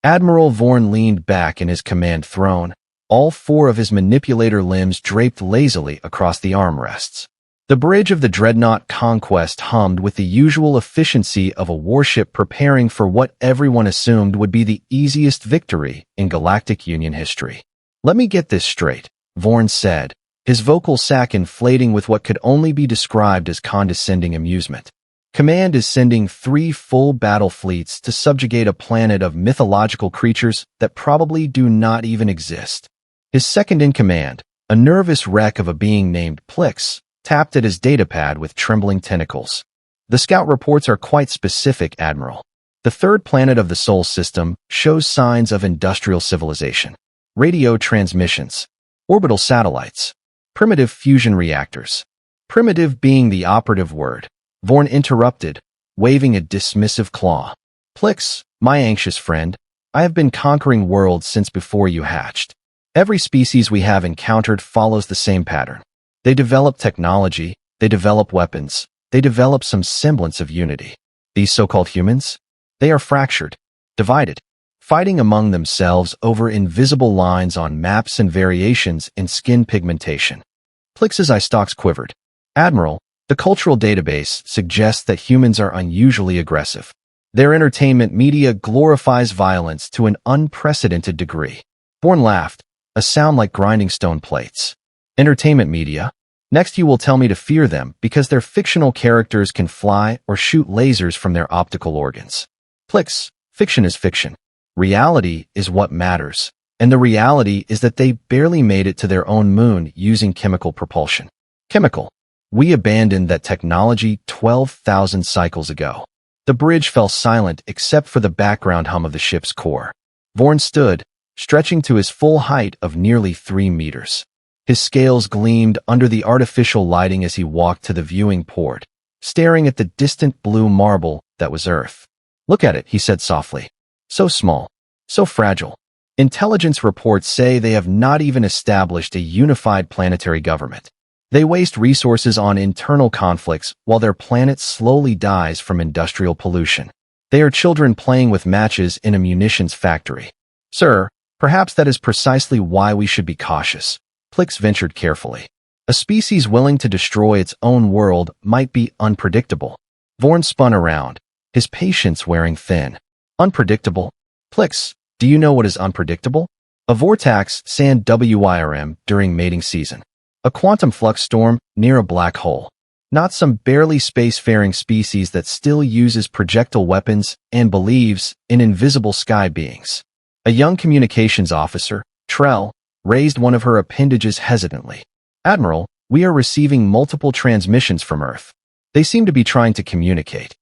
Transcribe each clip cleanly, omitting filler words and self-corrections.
Admiral Vorrn leaned back in his command throne, all four of his manipulator limbs draped lazily across the armrests. The bridge of the dreadnought Conquest hummed with the usual efficiency of a warship preparing for what everyone assumed would be the easiest victory in Galactic Union history. "Let me get this straight," Vorrn said, his vocal sac inflating with what could only be described as condescending amusement. "Command is sending 3 full battle fleets to subjugate a planet of mythological creatures that probably do not even exist." His second-in-command, a nervous wreck of a being named Plix, tapped at his datapad with trembling tentacles. "The scout reports are quite specific, Admiral. The third planet of the Sol system shows signs of industrial civilization. Radio transmissions, orbital satellites, primitive fusion reactors." Primitive being the operative word, Vorrn interrupted, waving a dismissive claw. "Plix, my anxious friend, I have been conquering worlds since before you hatched. Every species we have encountered follows the same pattern. They develop technology, they develop weapons, they develop some semblance of unity. These so-called humans? They are fractured, divided, fighting among themselves over invisible lines on maps and variations in skin pigmentation." Plix's eye stalks quivered. "Admiral, the cultural database suggests that humans are unusually aggressive. Their entertainment media glorifies violence to an unprecedented degree." Vorrn laughed, a sound like grinding stone plates. "Entertainment media? Next you will tell me to fear them because their fictional characters can fly or shoot lasers from their optical organs. Plix, fiction is fiction. Reality is what matters. And the reality is that they barely made it to their own moon using chemical propulsion." "Chemical? We abandoned that technology 12,000 cycles ago." The bridge fell silent except for the background hum of the ship's core. Vorrn stood, stretching to his full height of nearly 3 meters. His scales gleamed under the artificial lighting as he walked to the viewing port, staring at the distant blue marble that was Earth. "Look at it," he said softly. "So small, so fragile. Intelligence reports say they have not even established a unified planetary government. They waste resources on internal conflicts while their planet slowly dies from industrial pollution. They are children playing with matches in a munitions factory." "Sir, perhaps that is precisely why we should be cautious," Plix ventured carefully. "A species willing to destroy its own world might be unpredictable." Vorrn spun around, his patience wearing thin. "Unpredictable? Plix, do you know what is unpredictable? A vortex sand WIRM during mating season. A quantum flux storm near a black hole. Not some barely spacefaring species that still uses projectile weapons and believes in invisible sky beings." A young communications officer, Trell, raised one of her appendages hesitantly. "Admiral, we are receiving multiple transmissions from Earth. They seem to be trying to communicate."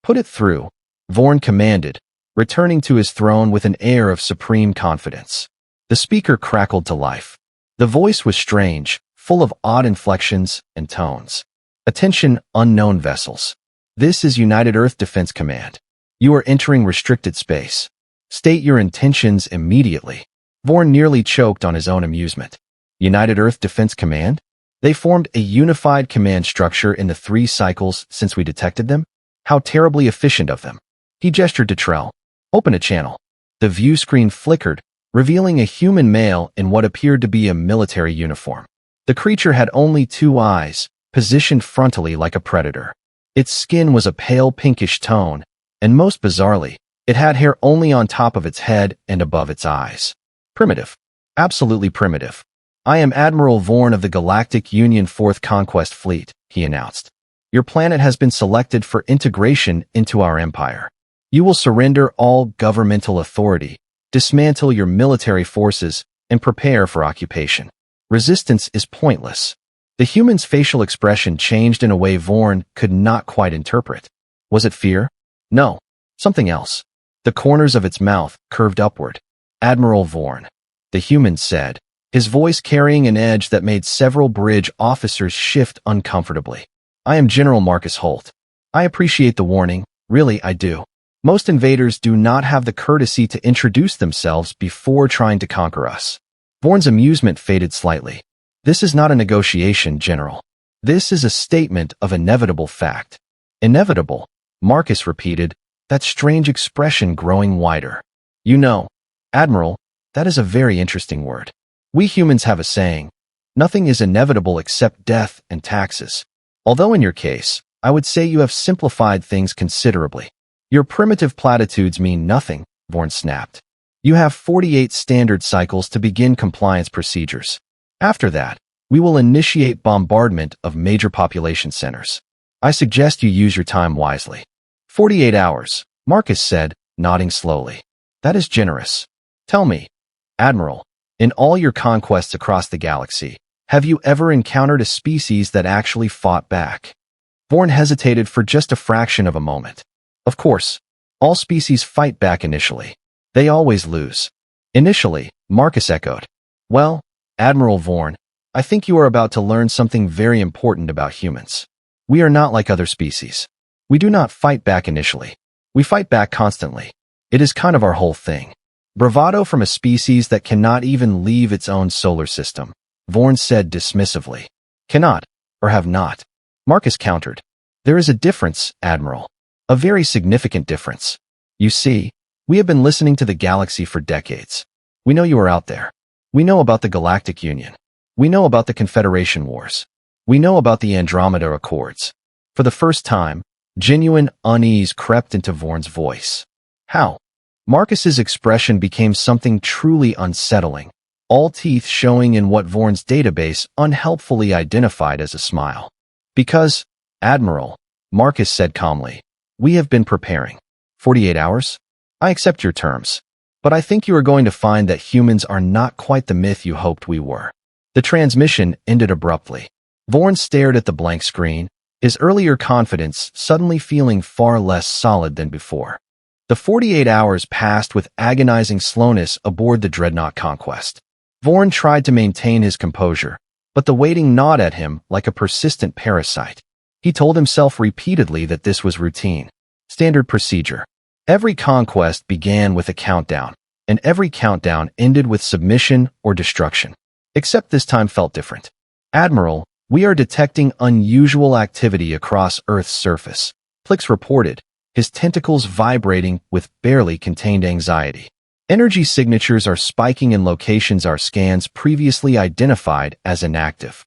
"Put it through," Vorrn commanded, returning to his throne with an air of supreme confidence. The speaker crackled to life. The voice was strange, full of odd inflections and tones. "Attention, unknown vessels. This is United Earth Defense Command. You are entering restricted space. State your intentions immediately." Vorrn nearly choked on his own amusement. United Earth Defense Command? They formed a unified command structure in the 3 cycles since we detected them? How terribly efficient of them. He gestured to Trell. "Open a channel." The view screen flickered, revealing a human male in what appeared to be a military uniform. The creature had only 2 eyes, positioned frontally like a predator. Its skin was a pale pinkish tone, and most bizarrely, it had hair only on top of its head and above its eyes. "Primitive. Absolutely primitive. I am Admiral Vorrn of the Galactic Union 4th Conquest Fleet," he announced. "Your planet has been selected for integration into our empire. You will surrender all governmental authority, dismantle your military forces, and prepare for occupation. Resistance is pointless." The human's facial expression changed in a way Vorrn could not quite interpret. Was it fear? No, something else. The corners of its mouth curved upward. "Admiral Vorrn," the human said, his voice carrying an edge that made several bridge officers shift uncomfortably. "I am General Marcus Holt. I appreciate the warning, really I do. Most invaders do not have the courtesy to introduce themselves before trying to conquer us." Vorn's amusement faded slightly. "This is not a negotiation, General. This is a statement of inevitable fact." "Inevitable," Marcus repeated, that strange expression growing wider. You know, Admiral, that is a very interesting word. We humans have a saying, nothing is inevitable except death and taxes. Although in your case, I would say you have simplified things considerably. Your primitive platitudes mean nothing, Vorrn snapped. You have 48 standard cycles to begin compliance procedures. After that, we will initiate bombardment of major population centers. I suggest you use your time wisely. 48 hours, Marcus said, nodding slowly. That is generous. Tell me, Admiral, in all your conquests across the galaxy, have you ever encountered a species that actually fought back? Vorrn hesitated for just a fraction of a moment. Of course, all species fight back initially. They always lose. Initially, Marcus echoed. Well, Admiral Vorrn, I think you are about to learn something very important about humans. We are not like other species. We do not fight back initially. We fight back constantly. It is kind of our whole thing. Bravado from a species that cannot even leave its own solar system, Vorrn said dismissively. Cannot, or have not. Marcus countered. There is a difference, Admiral. A very significant difference. You see, we have been listening to the galaxy for decades. We know you are out there. We know about the Galactic Union. We know about the Confederation Wars. We know about the Andromeda Accords. For the first time, genuine unease crept into Vorn's voice. How? Marcus's expression became something truly unsettling, all teeth showing in what Vorn's database unhelpfully identified as a smile. Because, Admiral, Marcus said calmly, we have been preparing. 48 hours? I accept your terms. But I think you are going to find that humans are not quite the myth you hoped we were. The transmission ended abruptly. Vorrn stared at the blank screen, his earlier confidence suddenly feeling far less solid than before. The 48 hours passed with agonizing slowness aboard the dreadnought Conquest. Vorrn tried to maintain his composure, but the waiting gnawed at him like a persistent parasite. He told himself repeatedly that this was routine, standard procedure. Every conquest began with a countdown, and every countdown ended with submission or destruction. Except this time felt different. Admiral, we are detecting unusual activity across Earth's surface, Plix reported, his tentacles vibrating with barely contained anxiety. Energy signatures are spiking in locations our scans previously identified as inactive.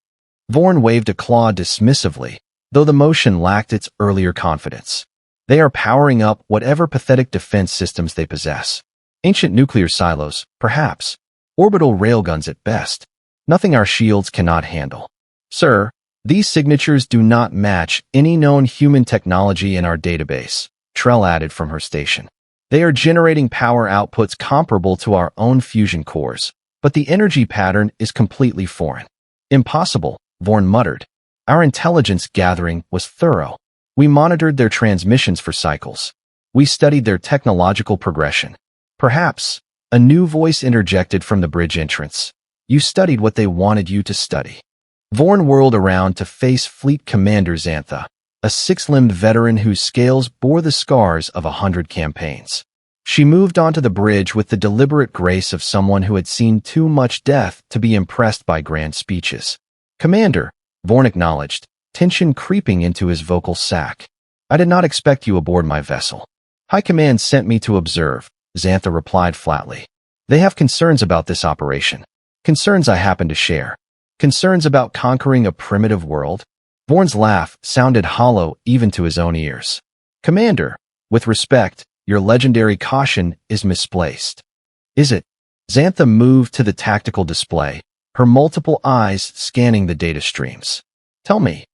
Vorrn waved a claw dismissively, though the motion lacked its earlier confidence. They are powering up whatever pathetic defense systems they possess. Ancient nuclear silos, perhaps. Orbital railguns at best. Nothing our shields cannot handle. Sir, these signatures do not match any known human technology in our database, Trell added from her station. They are generating power outputs comparable to our own fusion cores, but the energy pattern is completely foreign. Impossible, Vorrn muttered. Our intelligence gathering was thorough. We monitored their transmissions for cycles. We studied their technological progression. Perhaps, a new voice interjected from the bridge entrance. You studied what they wanted you to study. Vorrn whirled around to face Fleet Commander Xantha, a six-limbed veteran whose scales bore the scars of 100 campaigns. She moved onto the bridge with the deliberate grace of someone who had seen too much death to be impressed by grand speeches. Commander, Vorrn acknowledged, tension creeping into his vocal sac. I did not expect you aboard my vessel. High Command sent me to observe, Xantha replied flatly. They have concerns about this operation. Concerns I happen to share. Concerns about conquering a primitive world? Vorn's laugh sounded hollow even to his own ears. Commander, with respect, your legendary caution is misplaced. Is it? Xantha moved to the tactical display, her multiple eyes scanning the data streams. Tell me,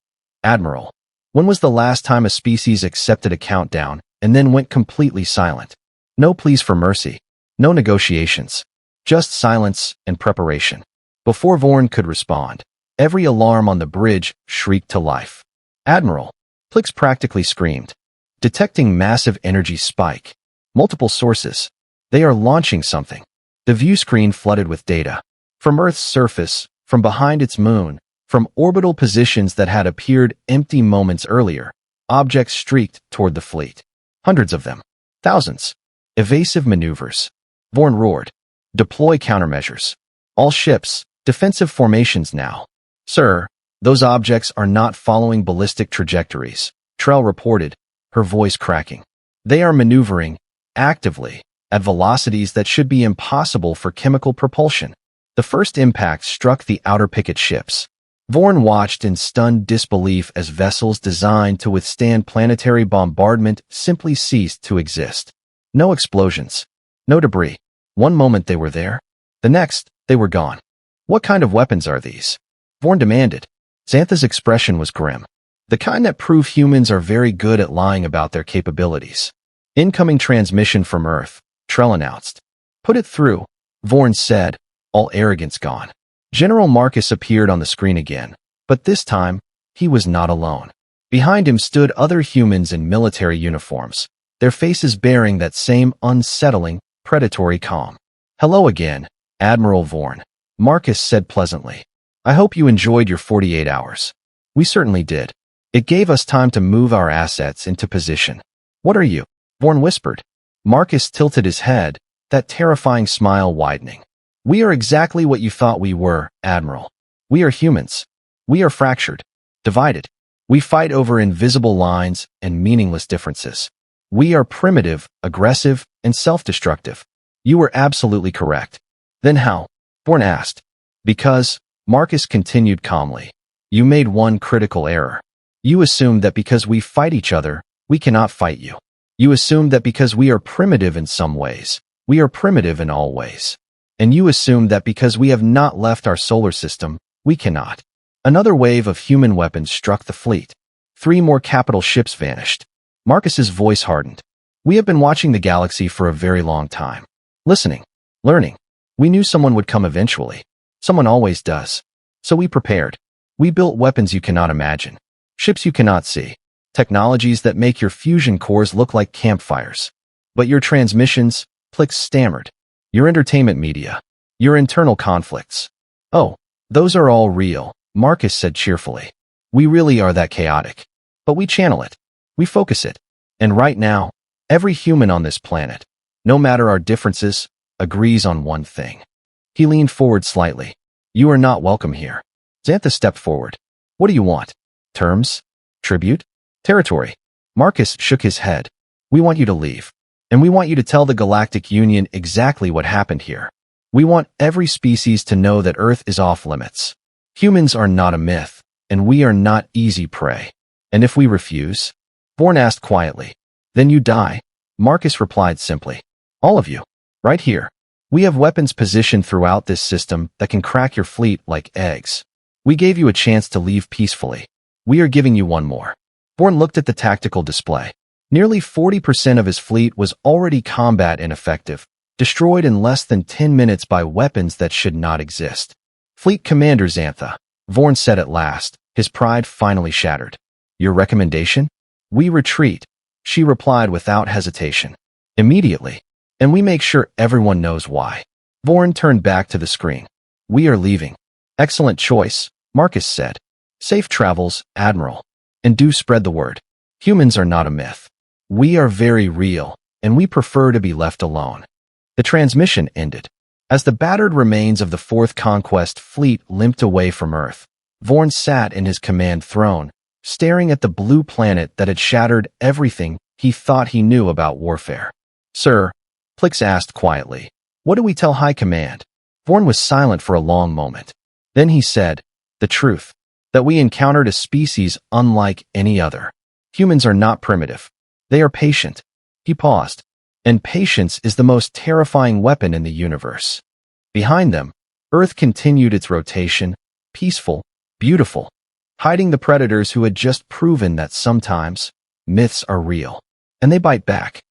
Admiral, when was the last time a species accepted a countdown and then went completely silent? No pleas for mercy. No negotiations. Just silence and preparation. Before Vorrn could respond, every alarm on the bridge shrieked to life. Admiral, Plix practically screamed. Detecting massive energy spike. Multiple sources. They are launching something. The view screen flooded with data. From Earth's surface, from behind its moon, from orbital positions that had appeared empty moments earlier, objects streaked toward the fleet. Hundreds of them. Thousands. Evasive maneuvers. Vorrn roared. Deploy countermeasures. All ships, defensive formations now. Sir, those objects are not following ballistic trajectories, Trell reported, her voice cracking. They are maneuvering, actively, at velocities that should be impossible for chemical propulsion. The first impact struck the outer picket ships. Vorrn watched in stunned disbelief as vessels designed to withstand planetary bombardment simply ceased to exist. No explosions. No debris. One moment they were there. The next, they were gone. What kind of weapons are these? Vorrn demanded. Xantha's expression was grim. The kind that prove humans are very good at lying about their capabilities. Incoming transmission from Earth, Trell announced. Put it through, Vorrn said, all arrogance gone. General Marcus appeared on the screen again, but this time, he was not alone. Behind him stood other humans in military uniforms, their faces bearing that same unsettling, predatory calm. Hello again, Admiral Vorrn, Marcus said pleasantly. I hope you enjoyed your 48 hours. We certainly did. It gave us time to move our assets into position. What are you? Vorrn whispered. Marcus tilted his head, that terrifying smile widening. We are exactly what you thought we were, Admiral. We are humans. We are fractured, divided. We fight over invisible lines and meaningless differences. We are primitive, aggressive, and self-destructive. You were absolutely correct. Then how? Vorrn asked. Because, Marcus continued calmly, you made one critical error. You assumed that because we fight each other, we cannot fight you. You assumed that because we are primitive in some ways, we are primitive in all ways. And you assumed that because we have not left our solar system, we cannot. Another wave of human weapons struck the fleet. 3 more capital ships vanished. Marcus's voice hardened. We have been watching the galaxy for a very long time. Listening. Learning. We knew someone would come eventually. Someone always does. So we prepared. We built weapons you cannot imagine. Ships you cannot see. Technologies that make your fusion cores look like campfires. But your transmissions, Plix stammered. Your entertainment media. Your internal conflicts. Oh, those are all real, Marcus said cheerfully. We really are that chaotic. But we channel it. We focus it. And right now, every human on this planet, no matter our differences, agrees on one thing. He leaned forward slightly. You are not welcome here. Xantha stepped forward. What do you want? Terms? Tribute? Territory? Marcus shook his head. We want you to leave. And we want you to tell the Galactic Union exactly what happened here. We want every species to know that Earth is off limits. Humans are not a myth, and we are not easy prey. And if we refuse? Vorrn asked quietly. Then you die, Marcus replied simply. All of you. Right here. We have weapons positioned throughout this system that can crack your fleet like eggs. We gave you a chance to leave peacefully. We are giving you one more. Vorrn looked at the tactical display. Nearly 40% of his fleet was already combat ineffective, destroyed in less than 10 minutes by weapons that should not exist. Fleet Commander Xantha, Vorrn said at last, his pride finally shattered. Your recommendation? We retreat, she replied without hesitation. Immediately. And we make sure everyone knows why. Vorrn turned back to the screen. We are leaving. Excellent choice, Marcus said. Safe travels, Admiral. And do spread the word. Humans are not a myth. We are very real, and we prefer to be left alone. The transmission ended. As the battered remains of the 4th Conquest fleet limped away from Earth, Vorrn sat in his command throne, staring at the blue planet that had shattered everything he thought he knew about warfare. Sir, Plix asked quietly, what do we tell High Command? Vorrn was silent for a long moment. Then he said, the truth, that we encountered a species unlike any other. Humans are not primitive. They are patient. He paused. And patience is the most terrifying weapon in the universe. Behind them, Earth continued its rotation, peaceful, beautiful, hiding the predators who had just proven that sometimes myths are real, and they bite back.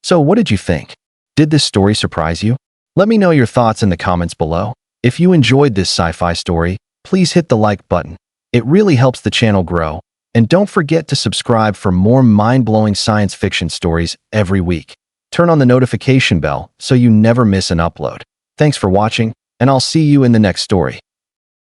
So what did you think? Did this story surprise you? Let me know your thoughts in the comments below. If you enjoyed this sci-fi story, please hit the like button. It really helps the channel grow. And don't forget to subscribe for more mind-blowing science fiction stories every week. Turn on the notification bell so you never miss an upload. Thanks for watching, and I'll see you in the next story.